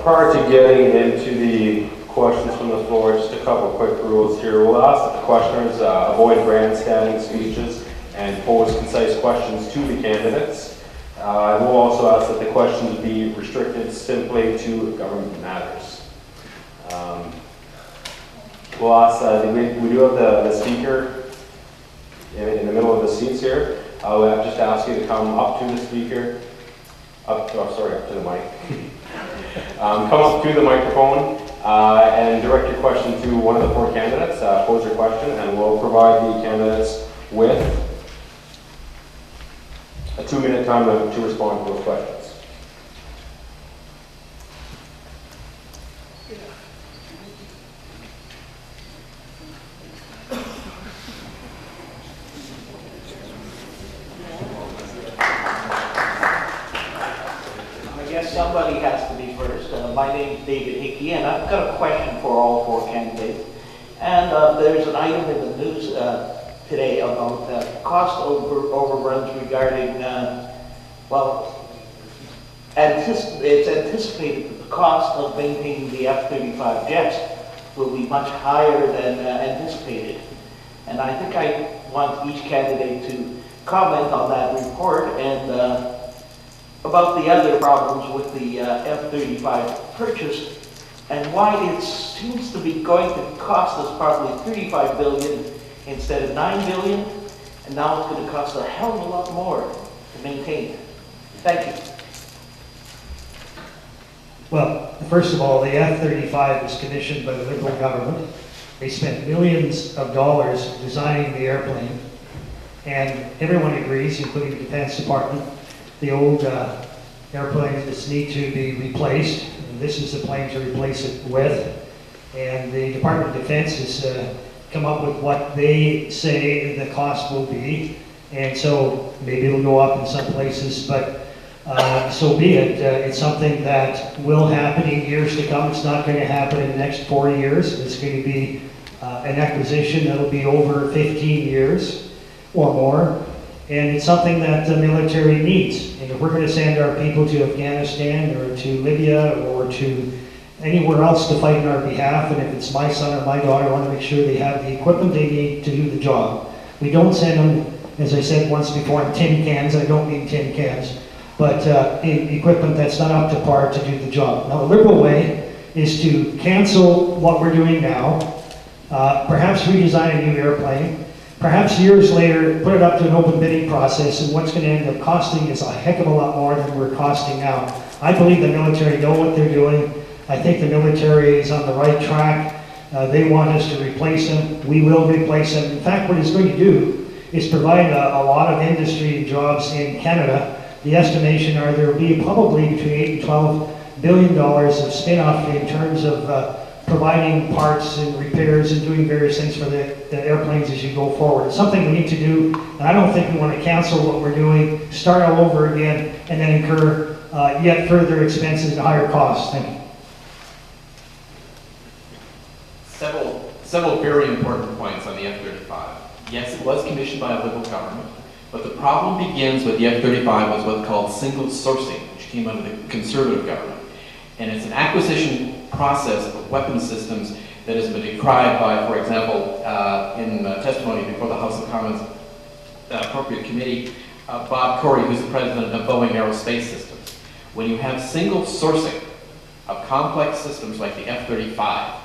Prior to getting into the questions from the floor, just a couple quick rules here. We'll ask that the questioners avoid grandstanding speeches and pose concise questions to the candidates. We'll also ask that the questions be restricted simply to government matters. We'll ask, we do have the speaker in the middle of the seats here. We'll just ask you to come up to the speaker, up to the mic. Come up to the microphone and direct your question to one of the four candidates. Pose your question, and we'll provide the candidates with a 2-minute time to respond to those questions. Somebody has to be first. My name is David Hickey, and I've got a question for all four candidates. And there's an item in the news today about cost overruns regarding, it's anticipated that the cost of maintaining the F-35 jets will be much higher than anticipated. And I think I want each candidate to comment on that report and about the other problems with the F-35 purchase and why it seems to be going to cost us probably $35 billion instead of $9 billion, and now it's going to cost a hell of a lot more to maintain it. Thank you. Well, first of all, the F-35 was commissioned by the Liberal government. They spent millions of dollars designing the airplane, and everyone agrees, including the Defense Department, the old airplanes need to be replaced, and this is the plane to replace it with. And the Department of Defense has come up with what they say the cost will be, and so maybe it'll go up in some places, but so be it. It's something that will happen in years to come. It's not going to happen in the next 4 years. It's going to be an acquisition that'll be over 15 years or more. And it's something that the military needs. And if we're going to send our people to Afghanistan or to Libya or to anywhere else to fight on our behalf, and if it's my son or my daughter, I want to make sure they have the equipment they need to do the job. We don't send them, as I said once before, in tin cans. I don't mean tin cans, but equipment that's not up to par to do the job. Now, the Liberal way is to cancel what we're doing now, perhaps redesign a new airplane, perhaps years later, put it up to an open bidding process, and what's going to end up costing is a heck of a lot more than we're costing now. I believe the military know what they're doing. I think the military is on the right track. They want us to replace them. We will replace them. In fact, what it's going to do is provide a lot of industry jobs in Canada. The estimation are there will be probably between $8 and $12 billion of spin-off in terms of providing parts and repairs and doing various things for the airplanes as you go forward. It's something we need to do, and I don't think we want to cancel what we're doing, start all over again, and then incur yet further expenses and higher costs. Thank you. Several very important points on the F-35. Yes, it was commissioned by a Liberal government, but the problem begins with the F-35 was what's called single sourcing, which came under the Conservative government. And it's an acquisition process of weapon systems that has been decried by, for example, in testimony before the House of Commons Appropriate Committee, Bob Corey, who's the president of Boeing Aerospace Systems. When you have single sourcing of complex systems like the F-35,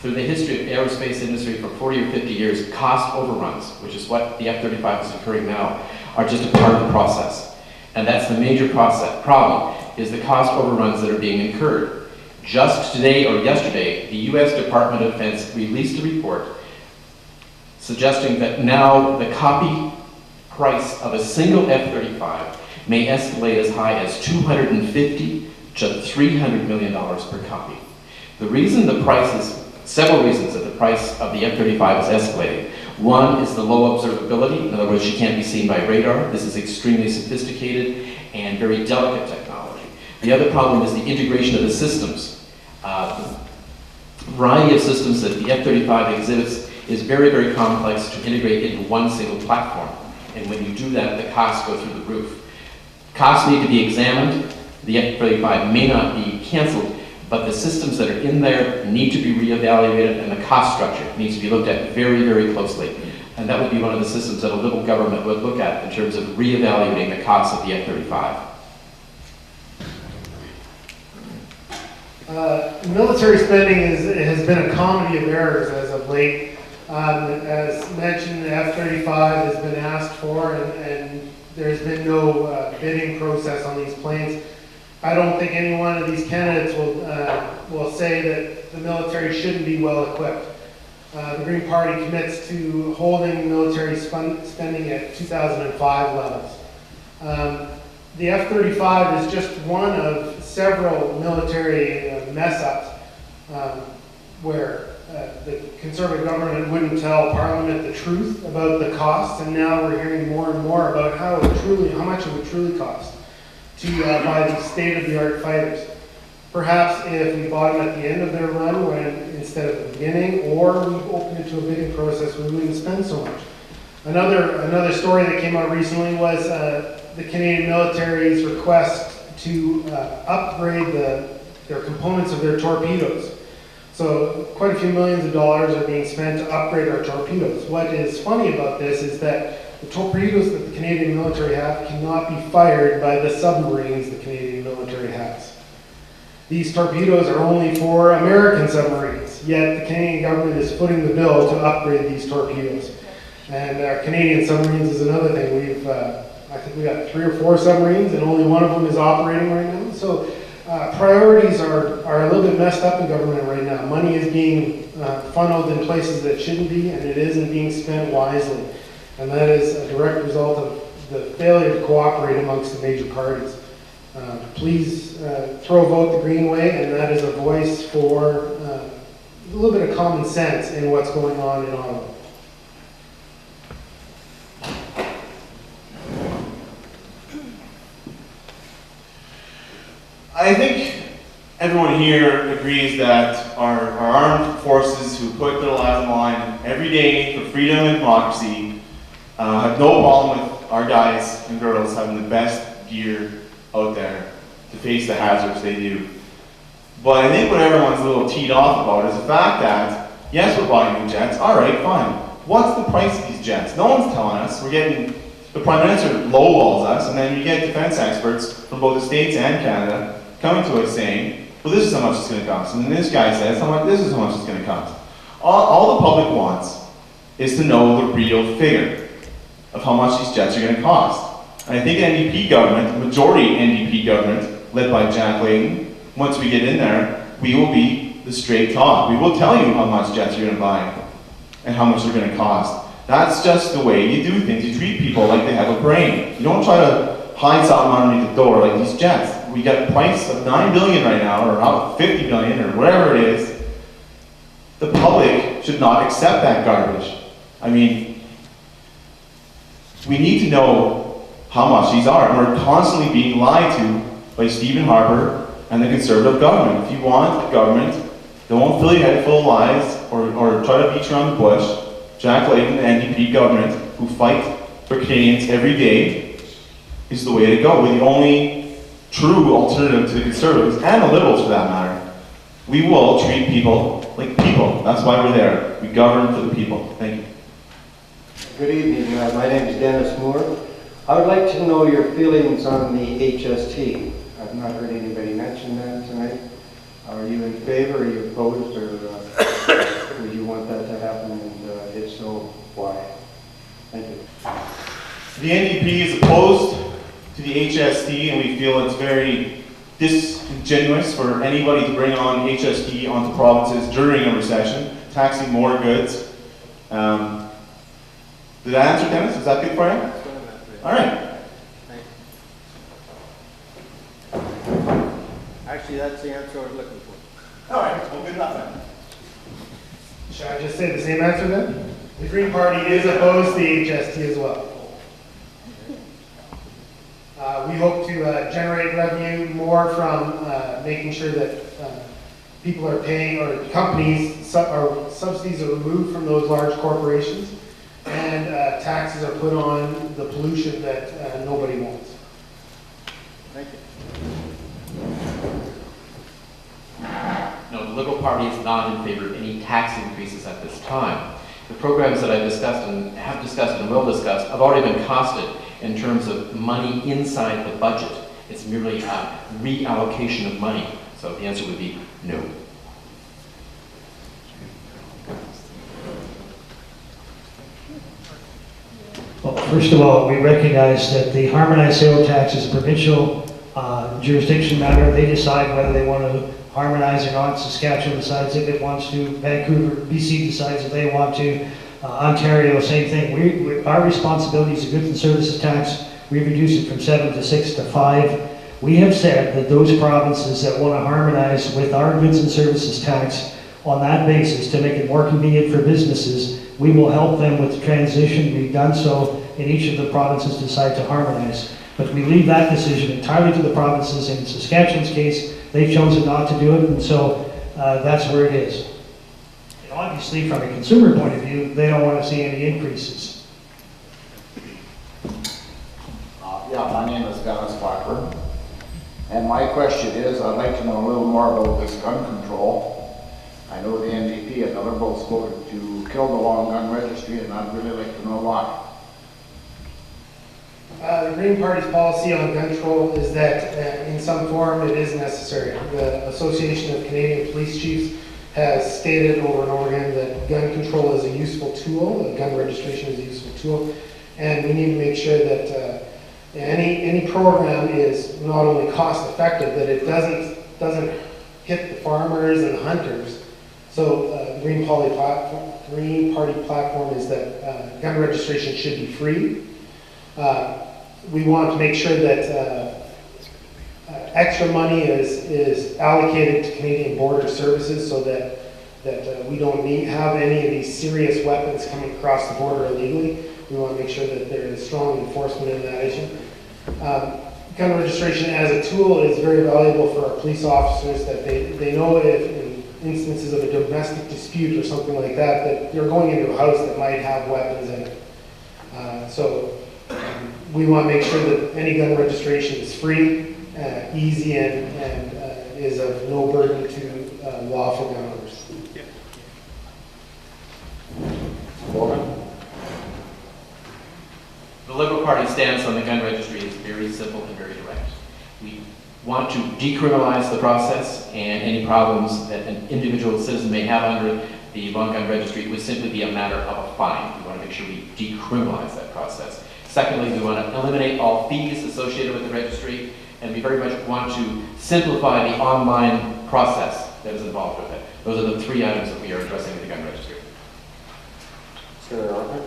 through the history of aerospace industry for 40 or 50 years, cost overruns, which is what the F-35 is incurring now, are just a part of the process. And that's the major problem, is the cost overruns that are being incurred. Just today or yesterday, the U.S. Department of Defense released a report suggesting that now the copy price of a single F-35 may escalate as high as $250 to $300 million per copy. The reason the price is, several reasons that the price of the F-35 is escalating. One is the low observability. In other words, she can't be seen by radar. This is extremely sophisticated and very delicate technology. The other problem is the integration of the systems. The variety of systems that the F-35 exhibits is very, very complex to integrate into one single platform. And when you do that, the costs go through the roof. Costs need to be examined. the F-35 may not be canceled, but the systems that are in there need to be reevaluated, and the cost structure needs to be looked at very, very closely. And that would be one of the systems that a Liberal government would look at in terms of reevaluating the cost of the F-35. Military spending has been a comedy of errors as of late. As mentioned, the F-35 has been asked for, and there's been no bidding process on these planes. I don't think any one of these candidates will say that the military shouldn't be well equipped. The Green Party commits to holding military spending at 2005 levels. The F-35 is just one of several military mess-ups where the Conservative government wouldn't tell Parliament the truth about the costs, and now we're hearing more and more about how much it would truly cost to buy these state-of-the-art fighters. Perhaps if we bought them at the end of their run instead of the beginning, or we opened it to a bidding process, we wouldn't spend so much. Another story that came out recently was the Canadian military's request to upgrade their components of their torpedoes. So quite a few millions of dollars are being spent to upgrade our torpedoes. What is funny about this is that the torpedoes that the Canadian military have cannot be fired by the submarines the Canadian military has. These torpedoes are only for American submarines, yet the Canadian government is footing the bill to upgrade these torpedoes. And our Canadian submarines is another thing. I think we got 3 or 4 submarines, and only one of them is operating right now. So priorities are a little bit messed up in government right now. Money is being funneled in places that shouldn't be, and it isn't being spent wisely. And that is a direct result of the failure to cooperate amongst the major parties. Please throw a vote the Green way, and that is a voice for a little bit of common sense in what's going on in Ottawa. I think everyone here agrees that our armed forces who put their lives on the line every day for freedom and democracy have no problem with our guys and girls having the best gear out there to face the hazards they do. But I think what everyone's a little teed off about is the fact that, yes, we're buying new jets, all right, fine. What's the price of these jets? No one's telling us. We're getting, the Prime Minister lowballs us, and then you get defense experts from both the States and Canada coming to us saying, well, this is how much it's going to cost. And then this guy says, this is how much it's going to cost. All the public wants is to know the real figure of how much these jets are going to cost. And I think an NDP government, majority NDP government, led by Jack Layton, once we get in there, we will be the straight talk. We will tell you how much jets you're going to buy and how much they're going to cost. That's just the way you do things. You treat people like they have a brain. You don't try to hide something underneath the door like these jets. We got a price of $9 billion right now, or 50 billion, or whatever it is. The public should not accept that garbage. I mean, we need to know how much these are. And we're constantly being lied to by Stephen Harper and the Conservative government. If you want government, don't fill your head full of lies or try to beat around the bush. Jack Layton, the NDP government, who fight for Canadians every day, is the way to go. We're the only true alternative to the Conservatives, and the Liberals for that matter. We will treat people like people. That's why we're there. We govern for the people. Thank you. Good evening. My name is Dennis Moore. I would like to know your feelings on the HST. I've not heard anybody mention that tonight. Are you in favor, are you opposed, or would you want that to happen, and if so, why? Thank you. The NDP is opposed to the HST, and we feel it's very disingenuous for anybody to bring on HST onto provinces during a recession, taxing more goods. Did I answer, Dennis? Is that good for you? All right. Actually, that's the answer I was looking for. All right. Well, good enough then. Should I just say the same answer then? The Green Party is opposed to the HST as well. We hope to generate revenue more from making sure that people are paying, or companies, subsidies are removed from those large corporations, and taxes are put on the pollution that nobody wants. Thank you. Liberal Party is not in favor of any tax increases at this time. The programs that I discussed and have discussed and will discuss have already been costed in terms of money inside the budget. It's merely a reallocation of money. So the answer would be no. Well, first of all, we recognize that the harmonized sale tax is a provincial jurisdiction matter. They decide whether they want to harmonize or not. Saskatchewan decides if it wants to. Vancouver, BC decides if they want to. Ontario, same thing. Our responsibility is a goods and services tax. We reduce it from 7 to 6 to 5. We have said that those provinces that want to harmonize with our goods and services tax on that basis to make it more convenient for businesses, we will help them with the transition. We've done so in each of the provinces decide to harmonize. But we leave that decision entirely to the provinces. In Saskatchewan's case, they've chosen not to do it, and so that's where it is. And obviously, from a consumer point of view, they don't want to see any increases. Yeah, my name is Dennis Blackburn. And my question is, I'd like to know a little more about this gun control. I know the NDP and the Liberals voted to kill the long gun registry, and I'd really like to know why. The Green Party's policy on gun control is that in some form it is necessary. The Association of Canadian Police Chiefs has stated over and over again that gun control is a useful tool, gun registration is a useful tool, and we need to make sure that any program is not only cost effective, that it doesn't hit the farmers and the hunters. So the Green Party platform is that gun registration should be free. We want to make sure that extra money is allocated to Canadian Border Services so that we don't have any of these serious weapons coming across the border illegally. We want to make sure that there is strong enforcement in that issue. Gun registration as a tool is very valuable for our police officers, that they know if in instances of a domestic dispute or something like that, that you're going into a house that might have weapons in it. So we want to make sure that any gun registration is free, easy, and is of no burden to lawful gun owners. The Liberal Party stance on the gun registry is very simple and very direct. We want to decriminalize the process, and any problems that an individual citizen may have under the long gun registry would simply be a matter of a fine. We want to make sure we decriminalize that process. Secondly, we want to eliminate all fees associated with the registry, and we very much want to simplify the online process that is involved with it. Those are the three items that we are addressing with the gun registry. Senator Arthur?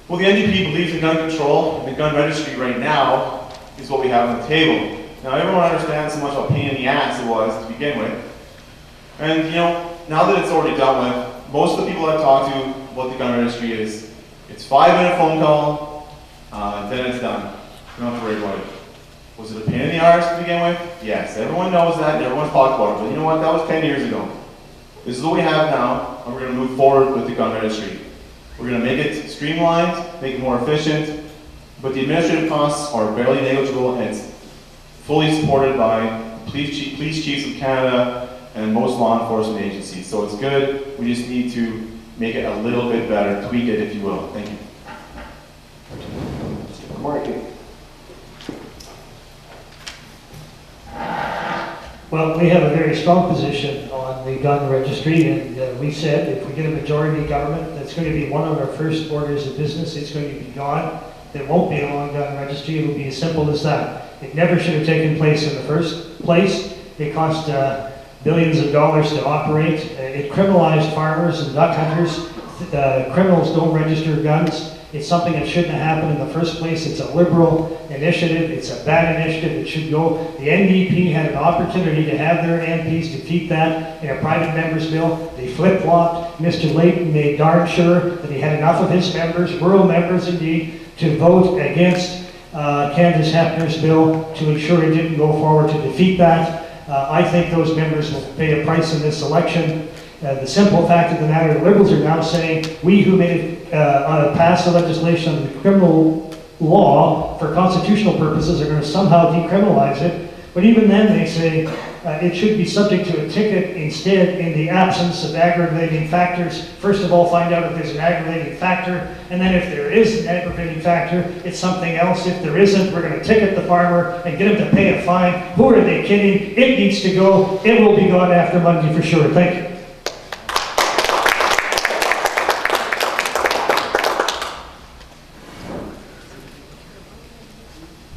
Well, the NDP believes in gun control, and the gun registry right now is what we have on the table. Now, everyone understands how much of a pain in the ass it was to begin with. And, you know, now that it's already done with, most of the people I've talked to what the gun registry is, it's 5-minute phone call, then it's done. You don't have to worry about it. Was it a pain in the arse to begin with? Yes, everyone knows that, and everyone's talked about it, but you know what, that was 10 years ago. This is what we have now, and we're going to move forward with the gun registry. We're going to make it streamlined, make it more efficient, but the administrative costs are barely negligible, and it's fully supported by police chiefs of Canada and most law enforcement agencies. So it's good. We just need to make it a little bit better, tweak it, if you will. Thank you. Marky. Well, we have a very strong position on the gun registry, and we said if we get a majority government, that's going to be one of our first orders of business. It's going to be gone. There won't be a long gun registry. It will be as simple as that. It never should have taken place in the first place. It cost billions of dollars to operate. It criminalized farmers and duck hunters. Criminals don't register guns. It's something that shouldn't have happened in the first place. It's a Liberal initiative. It's a bad initiative. It should go. The NDP had an opportunity to have their MPs defeat that in a private member's bill. They flip-flopped. Mr. Layton made darn sure that he had enough of his members, rural members indeed, to vote against Candace Hefner's bill to ensure it didn't go forward to defeat that. I think those members will pay a price in this election. The simple fact of the matter, the Liberals are now saying, we who made it pass the legislation on the criminal law, for constitutional purposes, are going to somehow decriminalize it. But even then, they say it should be subject to a ticket instead in the absence of aggravating factors. First of all, find out if there's an aggravating factor, and then if there is an aggravating factor, it's something else. If there isn't, we're going to ticket the farmer and get him to pay a fine. Who are they kidding? It needs to go. It will be gone after Monday for sure. Thank you.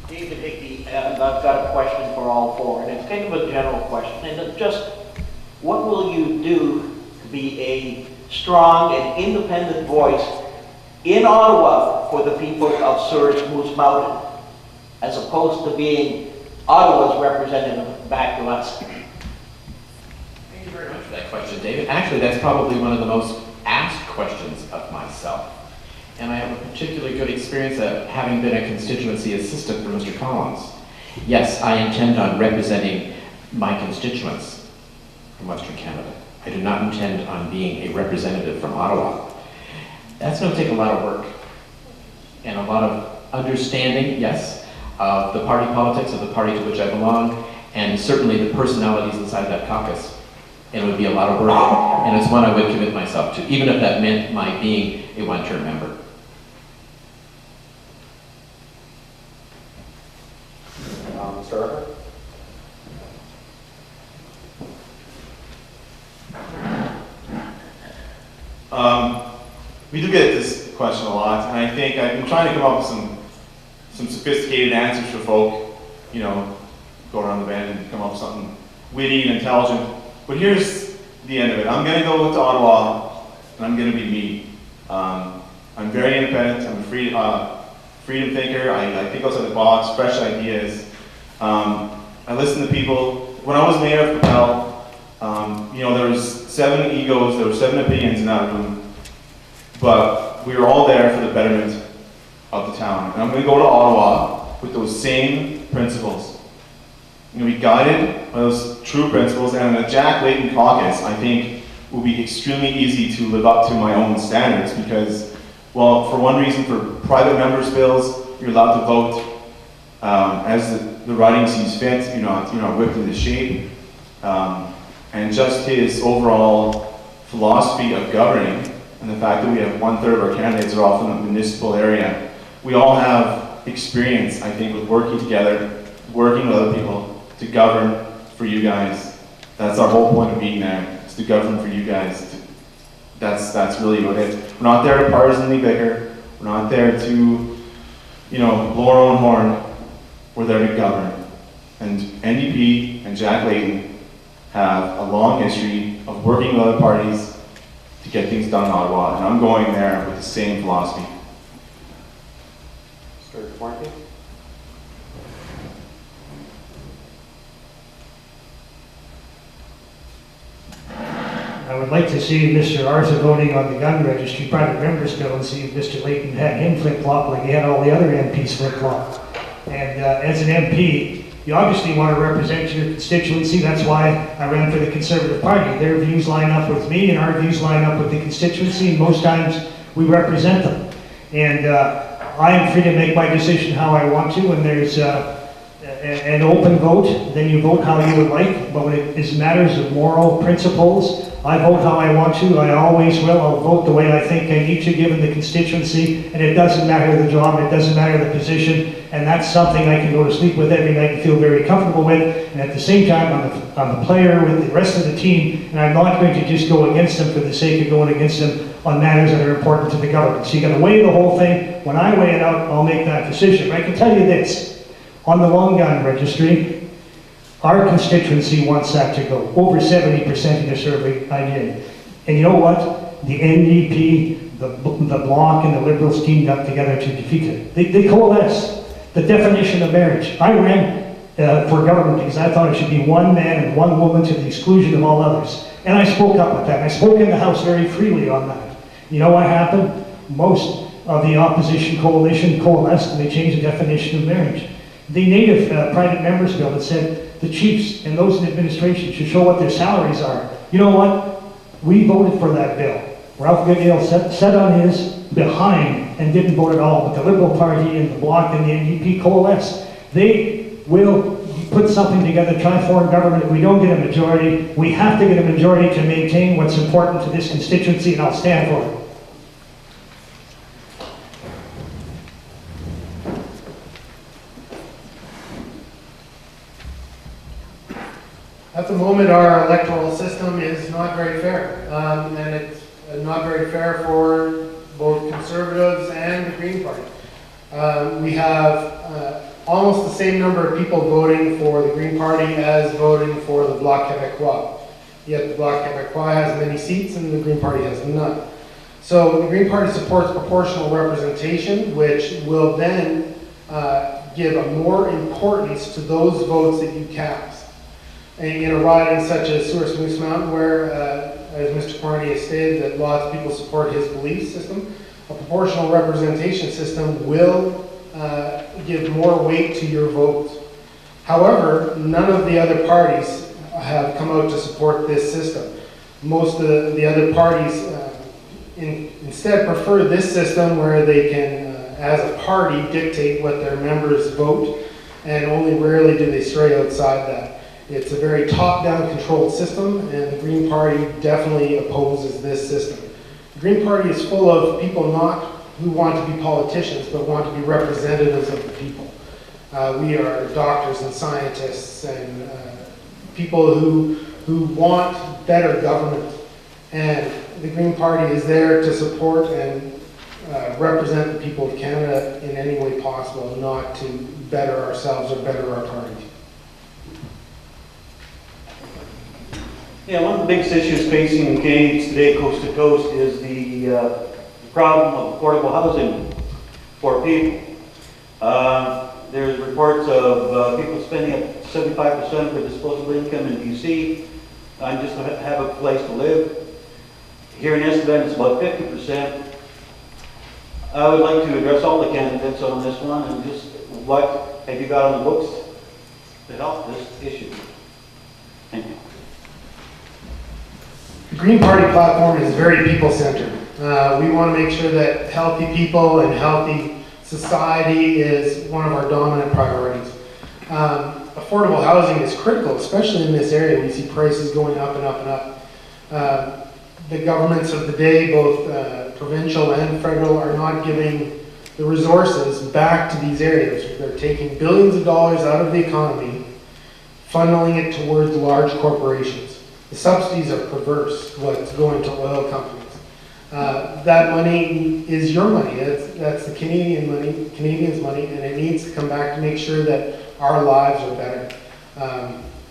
David Hickey, and I've got a question for all four, and it's kind of a general question. And it's just, what will you do to be a strong and independent voice in Ottawa for the people of Surrey Moose Mountain, as opposed to being Ottawa's representative back to us? Thank you very much for that question, David. Actually, that's probably one of the most asked questions of myself. And I have a particularly good experience of having been a constituency assistant for Mr. Collins. Yes, I intend on representing my constituents from Western Canada. I do not intend on being a representative from Ottawa. That's going to take a lot of work and a lot of understanding, yes, of the party politics of the party to which I belong, and certainly the personalities inside that caucus. And it would be a lot of work, and it's one I would commit myself to, even if that meant my being a one-term member. Mr. Arthur? We do get this question a lot, and I think I've been trying to come up with some sophisticated answers for folk, you know, go around the bend and come up with something witty and intelligent. But here's the end of it. I'm going to go to Ottawa, and I'm going to be me. I'm very independent. I'm a freedom thinker. I think outside the box, fresh ideas. I listen to people. When I was mayor of Capel, you know, there was 7 egos, there were 7 opinions in that room, but we were all there for the betterment of the town. And I'm going to go to Ottawa with those same principles. I'm going to be guided by those true principles, and the Jack Layton caucus, I think, will be extremely easy to live up to my own standards because, well, for one reason, for private members' bills, you're allowed to vote as the riding sees fit. You're not whipped into shape. And just his overall philosophy of governing, and the fact that we have 1/3 of our candidates are all from the municipal area. We all have experience, I think, with working together, working with other people to govern for you guys. That's our whole point of being there, is to govern for you guys. That's really what it is. We're not there to partisanly bicker. We're not there to, you know, blow our own horn. We're there to govern. And NDP and Jack Layton have a long history of working with other parties to get things done in Ottawa, and I'm going there with the same philosophy. Mr. Markey? I would like to see Mr. Arthur voting on the gun registry private members bill and see if Mr. Layton had him flip-flop like he had all the other MPs flip-flop. And as an MP, you obviously want to represent your constituency. That's why I ran for the Conservative Party. Their views line up with me and our views line up with the constituency, and most times we represent them. And I am free to make my decision how I want to. When there's an open vote, then you vote how you would like. But when it is matters of moral principles, I vote how I want to. I always will. I'll vote the way I think I need to, given the constituency. And it doesn't matter the job, it doesn't matter the position. And that's something I can go to sleep with every night and feel very comfortable with. And at the same time, I'm the player with the rest of the team, and I'm not going to just go against them for the sake of going against them on matters that are important to the government. So you got to weigh the whole thing. When I weigh it out, I'll make that decision. But I can tell you this, on the long gun registry, our constituency wants that to go. Over 70% in the survey I did. And you know what? The NDP, the Bloc, and the Liberals teamed up together to defeat it. They coalesced. The definition of marriage. I ran for government because I thought it should be one man and one woman to the exclusion of all others. And I spoke up with that. I spoke in the House very freely on that. You know what happened? Most of the opposition coalition coalesced and they changed the definition of marriage. The native private members bill that said the chiefs and those in administration should show what their salaries are. You know what? We voted for that bill. Ralph Goodale sat on his behind and didn't vote at all, but the Liberal Party and the Bloc and the NDP coalesced. They will put something together, try to form government. If we don't get a majority, we have to get a majority to maintain what's important to this constituency, and I'll stand for it. At the moment, our electoral system is not very fair, and it's not very fair for both Conservatives and the Green Party. We have almost the same number of people voting for the Green Party as voting for the Bloc Québécois. Yet the Bloc Québécois has many seats and the Green Party has none. So the Green Party supports proportional representation, which will then give a more importance to those votes that you cast. In a riding such as Souris Moose Mountain, where, as Mr. Corney has stated, that lots of people support his belief system, a proportional representation system will give more weight to your vote. However, none of the other parties have come out to support this system. Most of the other parties instead prefer this system where they can, as a party, dictate what their members vote, and only rarely do they stray outside that. It's a very top-down controlled system, and the Green Party definitely opposes this system. The Green Party is full of people not who want to be politicians, but want to be representatives of the people. We are doctors and scientists and people who want better government. And the Green Party is there to support and represent the people of Canada in any way possible, not to better ourselves or better our party. Yeah, one of the biggest issues facing Canadians today, coast to coast, is the problem of affordable housing for people. There's reports of people spending up 75% of their disposable income in BC on just to have a place to live. Here in Estevan, it's about 50%. I would like to address all the candidates on this one, and just what have you got on the books to help this issue? Thank you. The Green Party platform is very people-centered. We want to make sure that healthy people and healthy society is one of our dominant priorities. Affordable housing is critical, especially in this area. We see prices going up and up and up. The governments of the day, both provincial and federal, are not giving the resources back to these areas. They're taking billions of dollars out of the economy, funneling it towards large corporations. The subsidies are perverse, what's going to oil companies. That money is your money. That's the Canadians' money, and it needs to come back to make sure that our lives are better.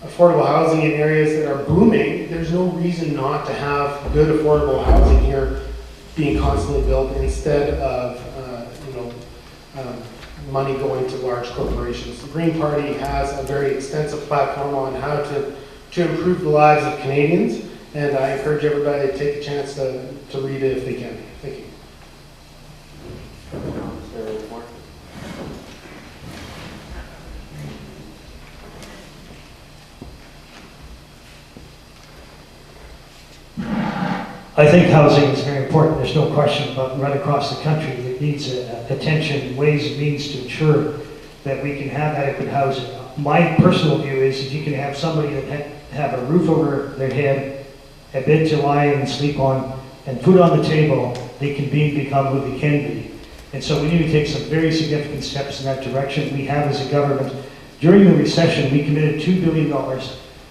Affordable housing in areas that are booming, there's no reason not to have good affordable housing here being constantly built instead of money going to large corporations. The Green Party has a very extensive platform on how to improve the lives of Canadians, and I encourage everybody to take a chance to read it if they can. Thank you. I think housing is very important. There's no question about right across the country. It needs attention, ways and means to ensure that we can have adequate housing. My personal view is if you can have somebody that have a roof over their head, a bed to lie and sleep on, and food on the table, they can become who they can be. And so we need to take some very significant steps in that direction. We have as a government. During the recession, we committed $2 billion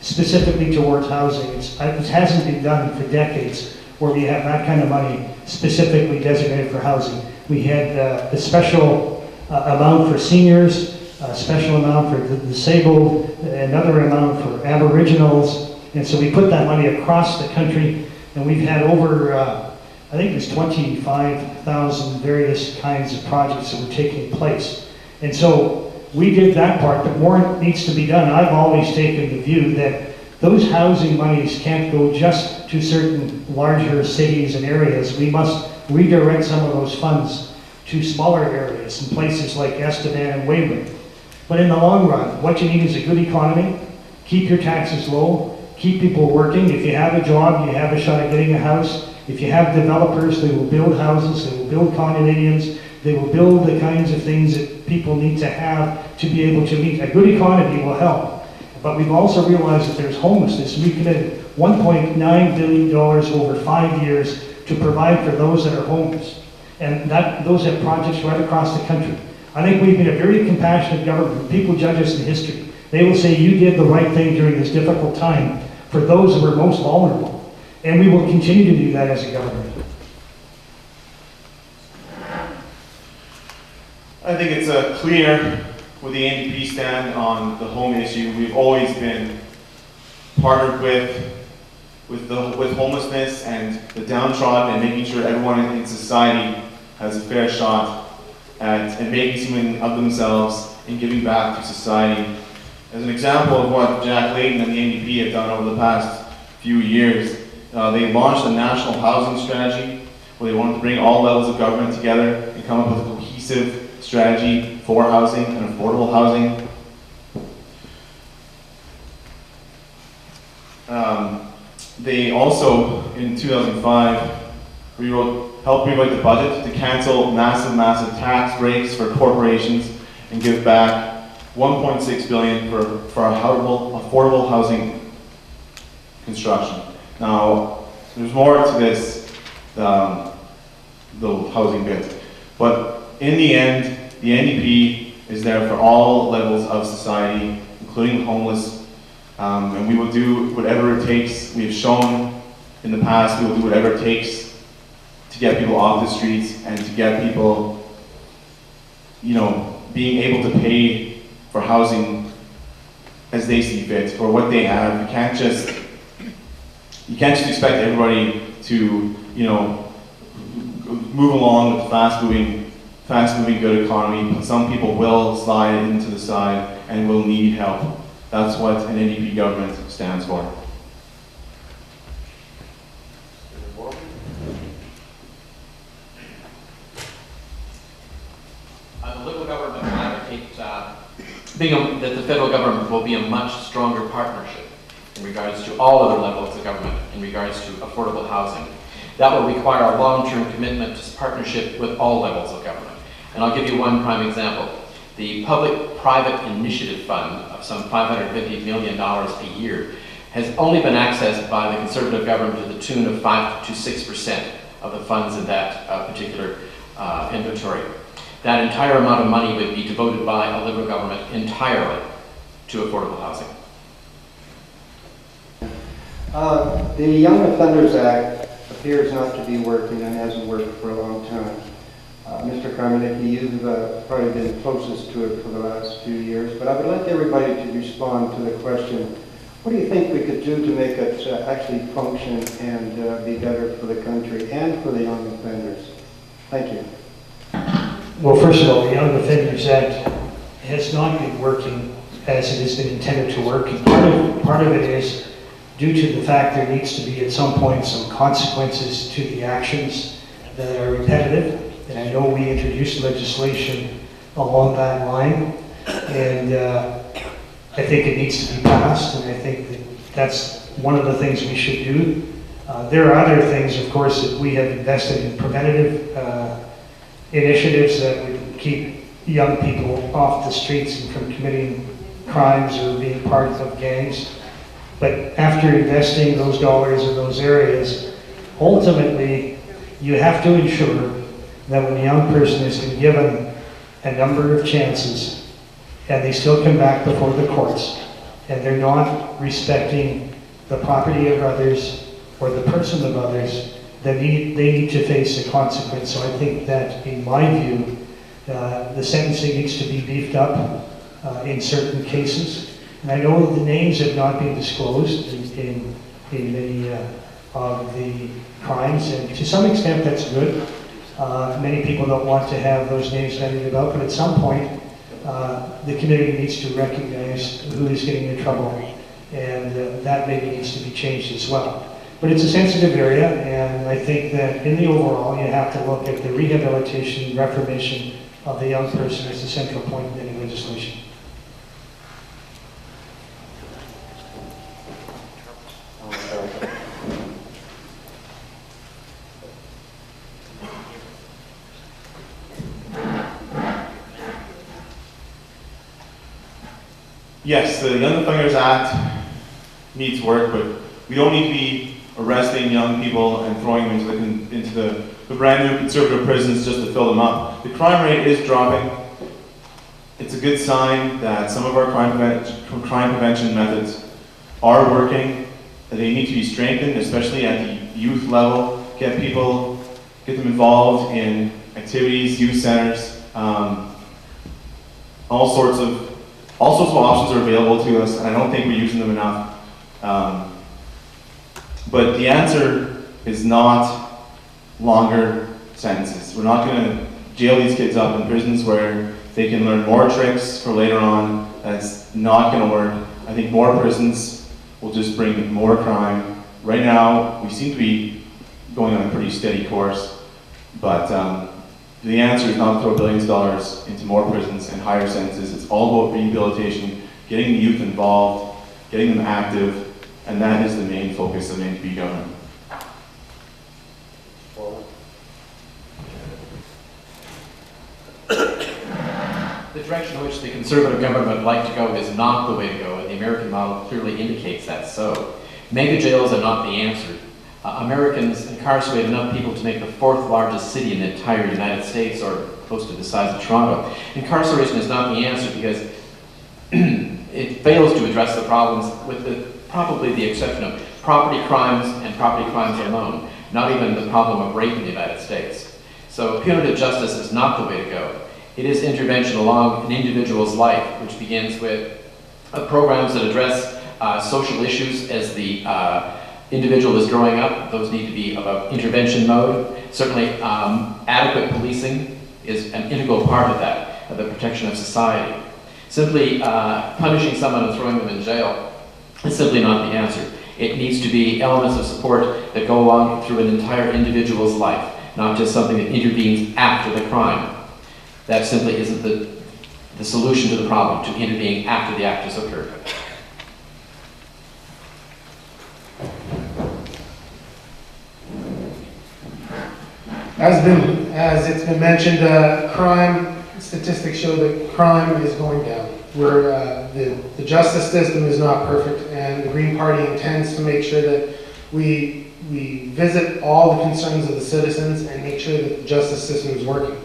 specifically towards housing. It hasn't been done for decades where we have that kind of money specifically designated for housing. We had a special amount for seniors, a special amount for the disabled, another amount for Aboriginals, and so we put that money across the country, and we've had over, I think there's 25,000 various kinds of projects that were taking place. And so we did that part, but more needs to be done. I've always taken the view that those housing monies can't go just to certain larger cities and areas. We must redirect some of those funds to smaller areas in places like Estevan and Weyburn. But in the long run, what you need is a good economy, keep your taxes low, keep people working. If you have a job, you have a shot at getting a house. If you have developers, they will build houses, they will build condominiums, they will build the kinds of things that people need to have to be able to meet. A good economy will help. But we've also realized that there's homelessness. We committed $1.9 billion over 5 years to provide for those that are homeless. And those are projects right across the country. I think we've been a very compassionate government. People judge us in history. They will say you did the right thing during this difficult time for those who are most vulnerable. And we will continue to do that as a government. I think it's clear where the NDP stand on the home issue. We've always been partnered with homelessness and the downtrodden and making sure everyone in society has a fair shot at making something of themselves and giving back to society. As an example of what Jack Layton and the NDP have done over the past few years, they launched a national housing strategy where they wanted to bring all levels of government together and come up with a cohesive strategy for housing and affordable housing. They also, in 2005, helped rewrite the budget to cancel massive tax breaks for corporations and give back $1.6 billion for affordable housing construction. Now, there's more to this, the housing bit, but in the end, the NDP is there for all levels of society, including the homeless, and we will do whatever it takes. We have shown in the past we will do whatever it takes to get people off the streets and to get people, being able to pay for housing as they see fit, for what they have. You can't just expect everybody to, move along with the fast-moving good economy. Some people will slide into the side and will need help. That's what an NDP government stands for. The Liberal government advocates that the federal government will be a much stronger partnership in regards to all other levels of government, in regards to affordable housing. That will require a long-term commitment to partnership with all levels of government. And I'll give you one prime example. The Public-Private Initiative Fund of some $550 million a year has only been accessed by the Conservative government to the tune of 5 to 6% of the funds in that particular inventory. That entire amount of money would be devoted by a Liberal government entirely to affordable housing. The Young Offenders Act appears not to be working and hasn't worked for a long time. Mr. Carmenicki, you've probably been closest to it for the last few years, but I would like everybody to respond to the question, what do you think we could do to make it actually function and be better for the country and for the young offenders? Thank you. Well, first of all, the Young Offenders Act has not been working as it has been intended to work. And part of it is due to the fact there needs to be at some point some consequences to the actions that are repetitive. And I know we introduced legislation along that line, and I think it needs to be passed, and I think that's one of the things we should do. There are other things, of course, that we have invested in preventative initiatives that would keep young people off the streets and from committing crimes or being part of gangs. But after investing those dollars in those areas, ultimately, you have to ensure that when a young person has been given a number of chances and they still come back before the courts and they're not respecting the property of others or the person of others, then they need to face a consequence. So I think that, in my view, the sentencing needs to be beefed up in certain cases. And I know the names have not been disclosed in many of the crimes, and to some extent that's good. Many people don't want to have those names bandied about, but at some point, the community needs to recognize who is getting in trouble, and that maybe needs to be changed as well. But it's a sensitive area, and I think that in the overall, you have to look at the rehabilitation, reformation of the young person as the central point in any legislation. yes, the Young Offenders Act needs work, but we don't need to be arresting young people and throwing them into the brand new conservative prisons just to fill them up. The crime rate is dropping. It's a good sign that some of our crime prevention methods are working. That they need to be strengthened, especially at the youth level. Get them involved in activities, youth centers. All sorts of options are available to us, and I don't think we're using them enough. But the answer is not longer sentences. We're not going to jail these kids up in prisons where they can learn more tricks for later on. That's not going to work. I think more prisons will just bring more crime. Right now, we seem to be going on a pretty steady course, but the answer is not to throw billions of dollars into more prisons and higher sentences. It's all about rehabilitation, getting the youth involved, getting them active, and that is the main focus of NDP government. The direction in which the Conservative government would like to go is not the way to go, and the American model clearly indicates that so. Mega jails are not the answer. Americans incarcerate enough people to make the 4th largest city in the entire United States, or close to the size of Toronto. Incarceration is not the answer because it fails to address the problems, with probably the exception of property crimes and property crimes alone, not even the problem of rape in the United States. So punitive justice is not the way to go. It is intervention along an individual's life, which begins with programs that address social issues as the individual is growing up. Those need to be of an intervention mode. Certainly, adequate policing is an integral part of that, of the protection of society. Simply punishing someone and throwing them in jail is simply not the answer. It needs to be elements of support that go along through an entire individual's life, not just something that intervenes after the crime. That simply isn't the solution to the problem, to intervene after the act has occurred. As it's been mentioned, crime statistics show that crime is going down. The justice system is not perfect, and the Green Party intends to make sure that we visit all the concerns of the citizens and make sure that the justice system is working.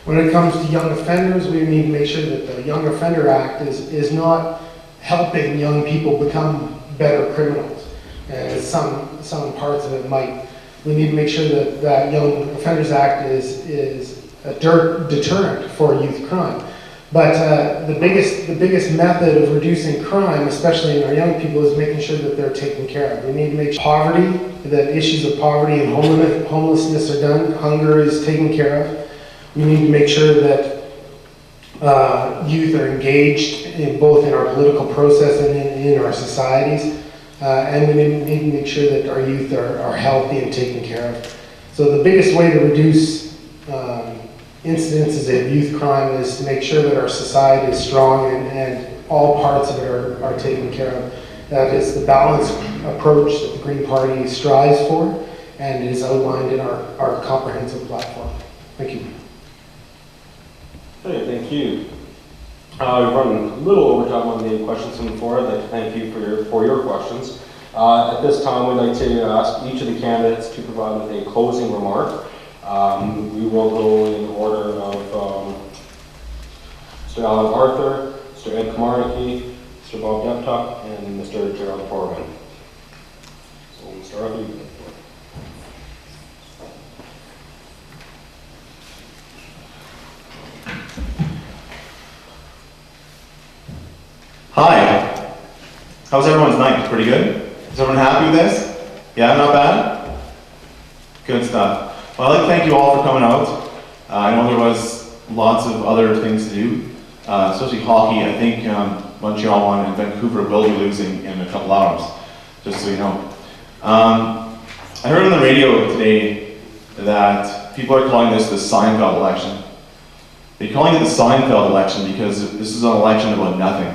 When it comes to young offenders, we need to make sure that the Young Offender Act is not helping young people become better criminals, as some parts of it might. We need to make sure that that Young Offenders Act is a deterrent for youth crime. But the biggest method of reducing crime, especially in our young people, is making sure that they're taken care of. We need to make sure that issues of poverty and homelessness are done, hunger is taken care of. We need to make sure that youth are engaged both in our political process and in our societies. And we need to make sure that our youth are healthy and taken care of. So the biggest way to reduce incidences of youth crime is to make sure that our society is strong and all parts of it are taken care of. That is the balanced approach that the Green Party strives for, and is outlined in our comprehensive platform. Thank you. Okay, thank you. We've run a little over time on the questions from the floor. I'd like to thank you for your questions. At this time, we'd like to ask each of the candidates to provide with a closing remark. We will go in order of Mr. Alan Arthur, Mr. Ed Komarnicki, Mr. Bob Deptuck, and Mr. Gerald Foreman. So, Mr. Arthur, you can Hi. How's everyone's night? Pretty good? Is everyone happy with this? Yeah, not bad? Good stuff. Well, I'd like to thank you all for coming out. I know there was lots of other things to do, especially hockey. I think Montreal won and Vancouver will be losing in a couple hours, just so you know. I heard on the radio today that people are calling this the Seinfeld election. They're calling it the Seinfeld election because this is an election about nothing.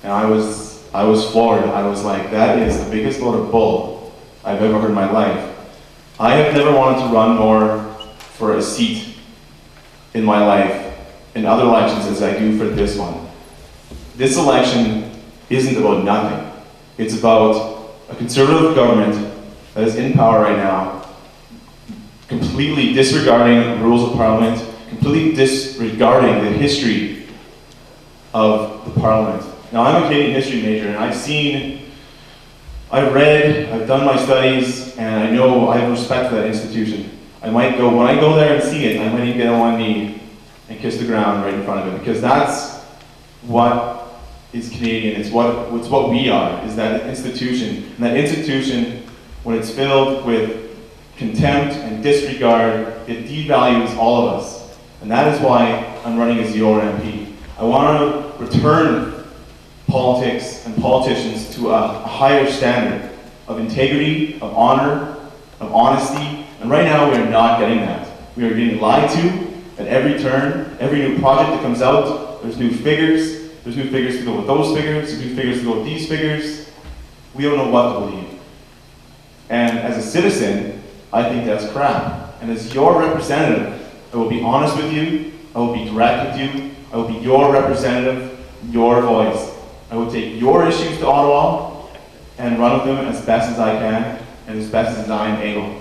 And I was floored. I was like, that is the biggest load of bull I've ever heard in my life. I have never wanted to run more for a seat in my life in other elections as I do for this one. This election isn't about nothing. It's about a conservative government that is in power right now, completely disregarding the rules of Parliament, completely disregarding the history of the Parliament. Now, I'm a Canadian history major, and I've read, I've done my studies, and I know I have respect for that institution. When I go there and see it, I might even get on one knee and kiss the ground right in front of it, because that's what is Canadian. It's what we are, is that institution. And that institution, when it's filled with contempt and disregard, it devalues all of us. And that is why I'm running as your MP. I want to return politics and politicians to a higher standard of integrity, of honor, of honesty. And right now we are not getting that. We are getting lied to at every turn. Every new project that comes out, there's new figures. There's new figures to go with those figures. There's new figures to go with these figures. We don't know what to believe. And as a citizen, I think that's crap. And as your representative, I will be honest with you. I will be direct with you. I will be your representative, your voice. I will take your issues to Ottawa and run with them as best as I can and as best as I am able.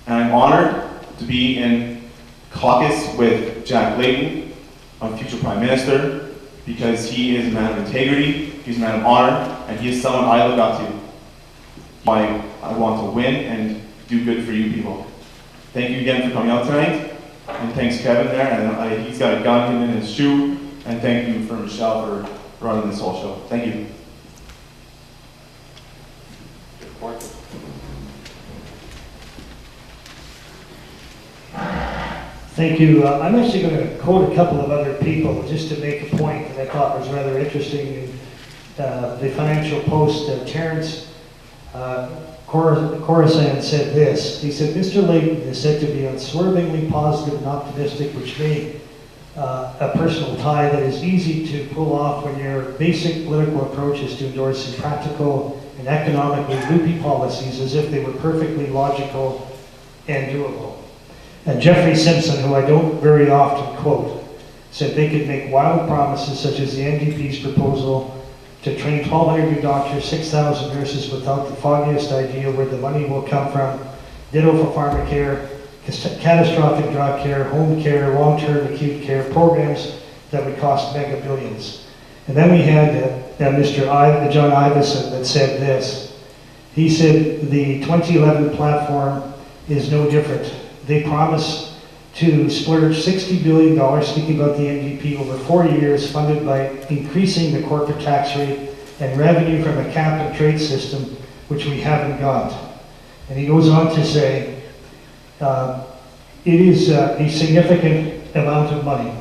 And I'm honored to be in caucus with Jack Layton, our future Prime Minister, because he is a man of integrity, he's a man of honor, and he is someone I look up to. I want to win and do good for you people. Thank you again for coming out tonight, and thanks Kevin there, and he's got a gun in his shoe, and thank you for Michelle for running this whole show. Thank you. Thank you. I'm actually going to quote a couple of other people just to make a point that I thought was rather interesting. In the Financial Post, Terence Coruscant said this. He said, Mr. Layton is said to be unswervingly positive and optimistic, which may a personal tie that is easy to pull off when your basic political approach is to endorse impractical and economically loopy policies as if they were perfectly logical and doable. And Jeffrey Simpson, who I don't very often quote, said they could make wild promises such as the NDP's proposal to train 1,200 new doctors, 6,000 nurses without the foggiest idea where the money will come from, ditto for pharmacare, catastrophic drug care, home care, long-term acute care, programs that would cost mega billions. And then we had John Ivison that said this. He said the 2011 platform is no different. They promise to splurge $60 billion, speaking about the NDP, over 4 years, funded by increasing the corporate tax rate and revenue from a cap and trade system, which we haven't got. And he goes on to say, it is a significant amount of money.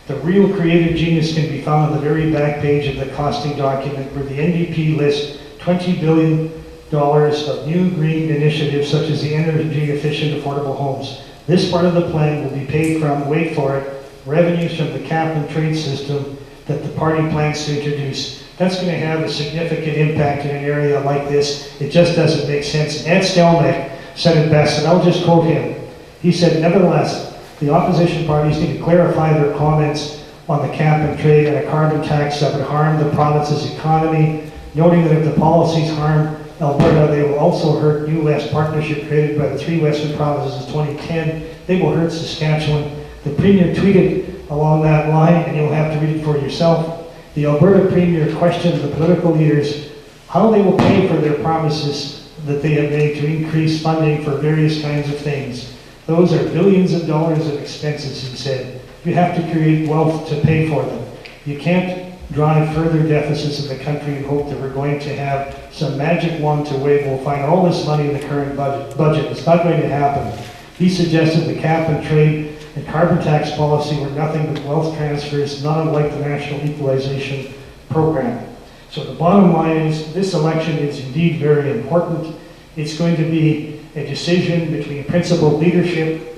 The real creative genius can be found on the very back page of the costing document, where the NDP lists $20 billion of new green initiatives such as the energy efficient affordable homes. This part of the plan will be paid from, wait for it, revenues from the cap and trade system that the party plans to introduce. That's going to have a significant impact in an area like this. It just doesn't make sense. Ed Stelmach said it best, and I'll just quote him. He said, nevertheless, the opposition parties need to clarify their comments on the cap and trade and a carbon tax that would harm the province's economy, noting that if the policies harm Alberta, they will also hurt New West Partnership created by the three Western provinces in 2010. They will hurt Saskatchewan. The Premier tweeted along that line, and you'll have to read it for yourself. The Alberta Premier questioned the political leaders how they will pay for their promises that they have made to increase funding for various kinds of things. Those are billions of dollars of expenses, he said. You have to create wealth to pay for them. You can't drive further deficits in the country and hope that we're going to have some magic wand to wave. We'll find all this money in the current budget. It's not going to happen. He suggested the cap and trade and carbon tax policy were nothing but wealth transfers, not unlike the National Equalization Program. So the bottom line is this election is indeed very important. It's going to be a decision between principled leadership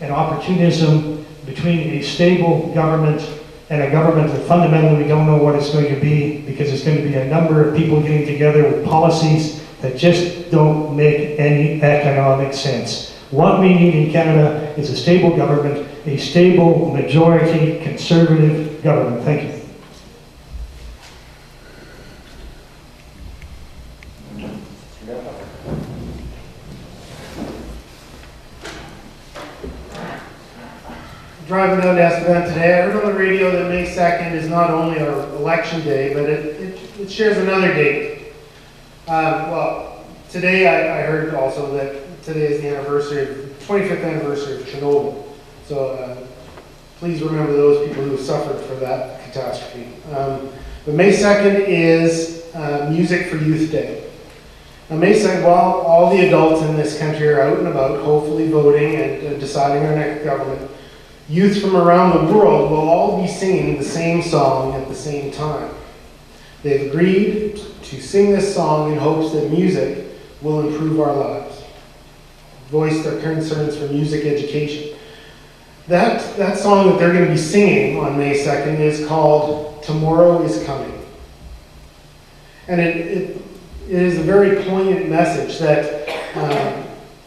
and opportunism, between a stable government and a government that fundamentally we don't know what it's going to be, because it's going to be a number of people getting together with policies that just don't make any economic sense. What we need in Canada is a stable government, a stable majority conservative government. Thank you. driving down to Estevan today, I heard on the radio that May 2nd is not only our election day, but it shares another date. Well, today I heard also that today is the 25th anniversary of Chernobyl. So please remember those people who suffered for that catastrophe. But May 2nd is Music for Youth Day. Now May 2nd, while all the adults in this country are out and about, hopefully voting and deciding our next government, youth from around the world will all be singing the same song at the same time. They've agreed to sing this song in hopes that music will improve our lives, voice their concerns for music education. That song that they're going to be singing on May 2nd is called Tomorrow is Coming. And it is a very poignant message that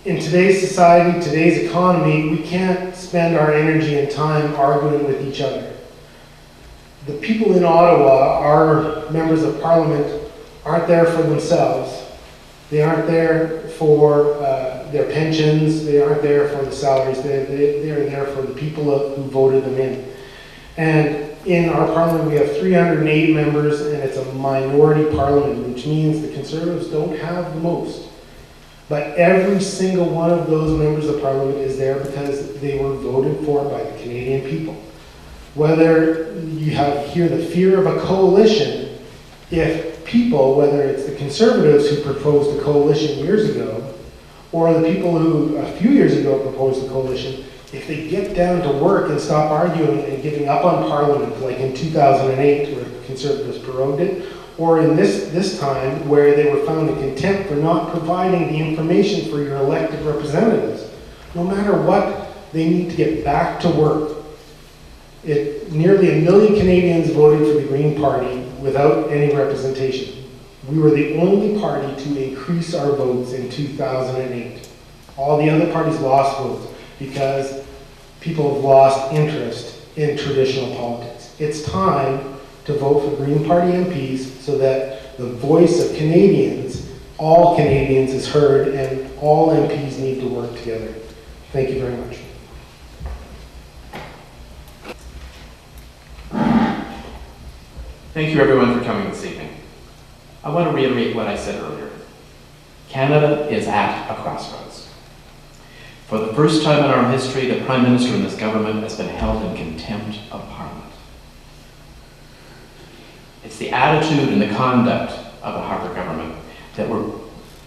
in today's society, today's economy, we can't spend our energy and time arguing with each other. The people in Ottawa, our members of parliament, aren't there for themselves. They aren't there for their pensions. They aren't there for the salaries. They're there for the people who voted them in. And in our parliament, we have 308 members, and it's a minority parliament, which means the Conservatives don't have the most. But every single one of those members of parliament is there because they were voted for by the Canadian people. Whether you hear the fear of a coalition, if people, whether it's the Conservatives who proposed a coalition years ago, or the people who a few years ago proposed a coalition, if they get down to work and stop arguing and giving up on Parliament, like in 2008 where the Conservatives prorogued it, or in this time where they were found in contempt for not providing the information for your elected representatives, no matter what, they need to get back to work. Nearly 1 million Canadians voted for the Green Party without any representation. We were the only party to increase our votes in 2008. All the other parties lost votes because people have lost interest in traditional politics. It's time to vote for Green Party MPs so that the voice of Canadians, all Canadians, is heard, and all MPs need to work together. Thank you very much. Thank you everyone for coming this evening. I want to reiterate what I said earlier. Canada is at a crossroads. For the first time in our history, the Prime Minister in this government has been held in contempt of Parliament. It's the attitude and the conduct of the Harper government that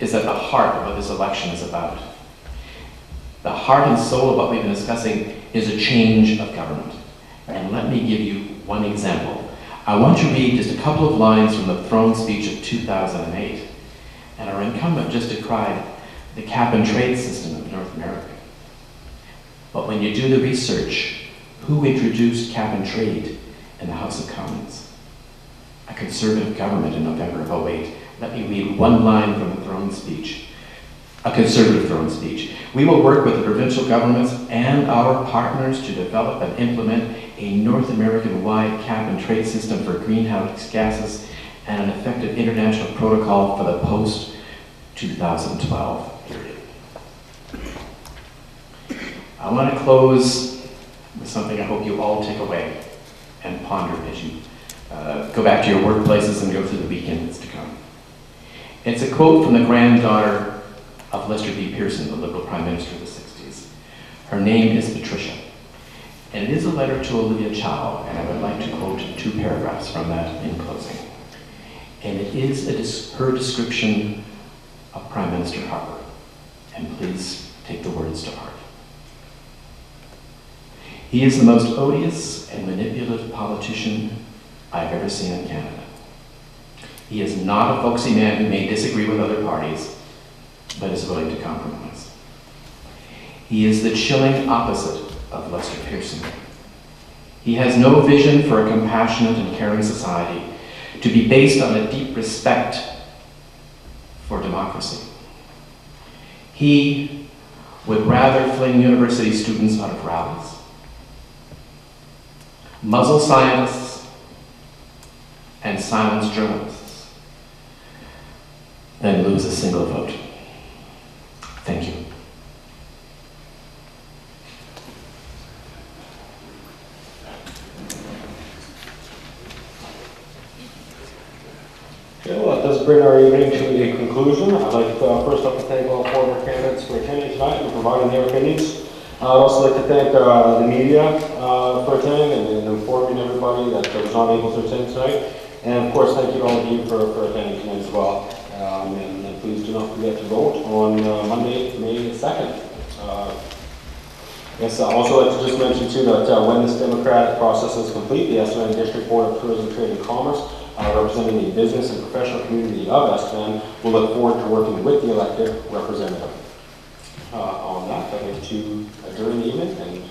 is at the heart of what this election is about. The heart and soul of what we've been discussing is a change of government. And let me give you one example. I want to read just a couple of lines from the throne speech of 2008. And our incumbent just decried the cap and trade system of North America. But when you do the research, who introduced cap and trade in the House of Commons? A Conservative government in November of 2008. Let me read one line from the throne speech. A Conservative throne speech. We will work with the provincial governments and our partners to develop and implement a North American-wide cap and trade system for greenhouse gases and an effective international protocol for the post-2012 period. I want to close with something I hope you all take away and ponder as you go back to your workplaces and go through the weekends to come. It's a quote from the granddaughter of Lester B. Pearson, the Liberal Prime Minister of the 60s. Her name is Patricia. And it is a letter to Olivia Chow, and I would like to quote 2 paragraphs from that in closing. And it is her description of Prime Minister Harper. And please take the words to heart. He is the most odious and manipulative politician I've ever seen in Canada. He is not a folksy man who may disagree with other parties, but is willing to compromise. He is the chilling opposite of Lester Pearson. He has no vision for a compassionate and caring society to be based on a deep respect for democracy. He would rather fling university students out of rallies, muzzle scientists, and silence journalists than lose a single vote. Thank you. does bring our evening to a conclusion. I'd like to first off to thank all 4 of our candidates for attending tonight and providing their opinions. I'd also like to thank the media for attending and informing everybody that was not able to attend tonight. And of course, thank you to all of you for attending tonight as well. And please do not forget to vote on Monday, May 2nd. Yes, I'd also like to just mention too that when this democratic process is complete, the Estevan District Board of Tourism, Trade and Commerce, representing the business and professional community of Estevan, will look forward to working with the elected representative. On that, I'd like to adjourn the evening and